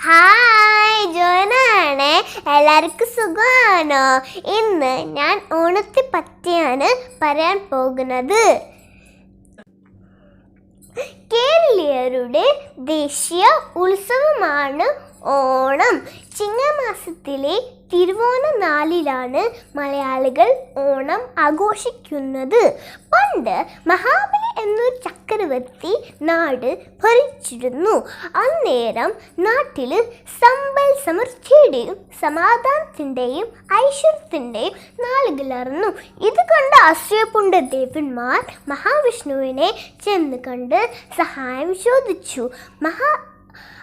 Hi, ജോനാണേ. എല്ലാവർക്കും സുഖമാണോ? ഇന്ന് ഞാൻ ഓണത്തെ പറ്റിയാണ് പറയാൻ പോകുന്നത്. കേരളീയരുടെ ദേശീയ ഉത്സവമാണ് ഓണം. ചിങ്ങമാസത്തിലെ തിരുവോണ നാളിലാണ് മലയാളികൾ ഓണം ആഘോഷിക്കുന്നത്. പണ്ട് മഹാബലി എന്നൊരു ചക്രവർത്തി നാട് ഭരിച്ചിരുന്നു. അന്നേരം നാട്ടിൽ സമ്പൽ സമൃദ്ധിയുടെയും സമാധാനത്തിൻ്റെയും ഐശ്വര്യത്തിൻ്റെയും നാളുകളായിരുന്നു. ഇത് കണ്ട് അസൂയപൂണ്ട ദേവന്മാർ മഹാവിഷ്ണുവിനെ ചെന്ന് കണ്ട് സഹായം ചോദിച്ചു.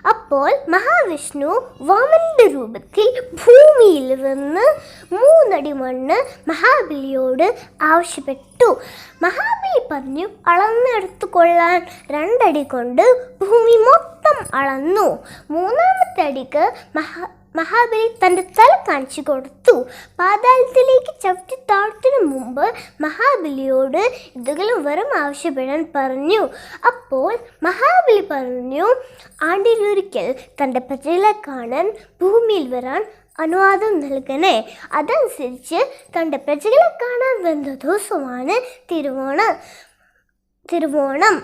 അപ്പോൾ മഹാവിഷ്ണു വാമനന്റെ രൂപത്തിൽ ഭൂമിയിൽ വന്ന് 3 അടി മണ്ണ് മഹാബലിയോട് ആവശ്യപ്പെട്ടു. മഹാബലി പറഞ്ഞു, അളന്നെടുത്തു കൊള്ളാൻ 2 അടി കൊണ്ട് ഭൂമി മൊത്തം അളന്നു. 3-ാമത്തെ അടിക്ക് മഹാബലി തൻ്റെ തല കാണിച്ചു കൊടുത്തു. പാതാളത്തിലേക്ക് ചവിട്ടി താഴ്ത്തിനു മുമ്പ് മഹാബലിയോട് എന്തെങ്കിലും വരം ആവശ്യപ്പെടാൻ പറഞ്ഞു. അപ്പോൾ മഹാബലി പറഞ്ഞു, ആണ്ടിലൊരിക്കൽ തൻ്റെ പ്രജകളെ കാണാൻ ഭൂമിയിൽ വരാൻ അനുവാദം നൽകണേ. അതനുസരിച്ച് തൻ്റെ പ്രജകളെ കാണാൻ വന്ന ദിവസമാണ് തിരുവോണം.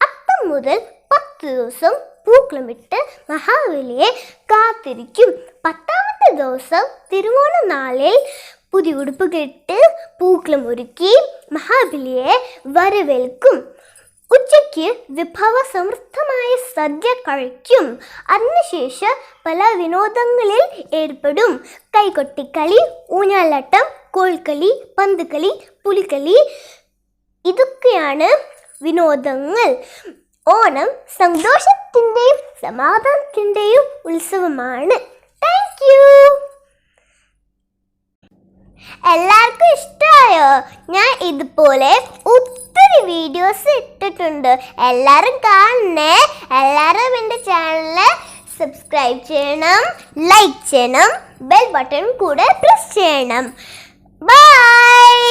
അത്തം മുതൽ 10 ദിവസം പൂക്കളമിട്ട് മഹാബലിയെ കാത്തിരിക്കും. 10-ാമത്തെ ദിവസം തിരുവോണ നാളിൽ പുതിയ ഉടുപ്പ് കെട്ട് പൂക്കളം ഒരുക്കി മഹാബലിയെ വരവേൽക്കും. ഉച്ചയ്ക്ക് വിഭവസമൃദ്ധമായ സദ്യ കഴിക്കും. അതിനുശേഷം പല വിനോദങ്ങളിൽ ഏർപ്പെടും. കൈകൊട്ടിക്കളി, ഊഞ്ഞാലാട്ടം, കോൽക്കളി, പന്തുകളി, പുലികളി, ഇതൊക്കെയാണ് വിനോദങ്ങൾ. ഓണം സന്തോഷത്തിൻ്റെയും സമാധാനത്തിൻ്റെയും ഉത്സവമാണ്. Thank you. എല്ലാവർക്കും ഇഷ്ടമായോ? ഞാൻ ഇതുപോലെ ഒത്തിരി വീഡിയോസ് ഇട്ടിട്ടുണ്ട്. എല്ലാവരും കാണണേ. എല്ലാവരും എൻ്റെ ചാനൽ സബ്സ്ക്രൈബ് ചെയ്യണം, ലൈക്ക് ചെയ്യണം, ബെൽ ബട്ടൺ കൂടെ പ്രസ് ചെയ്യണം. ബൈ.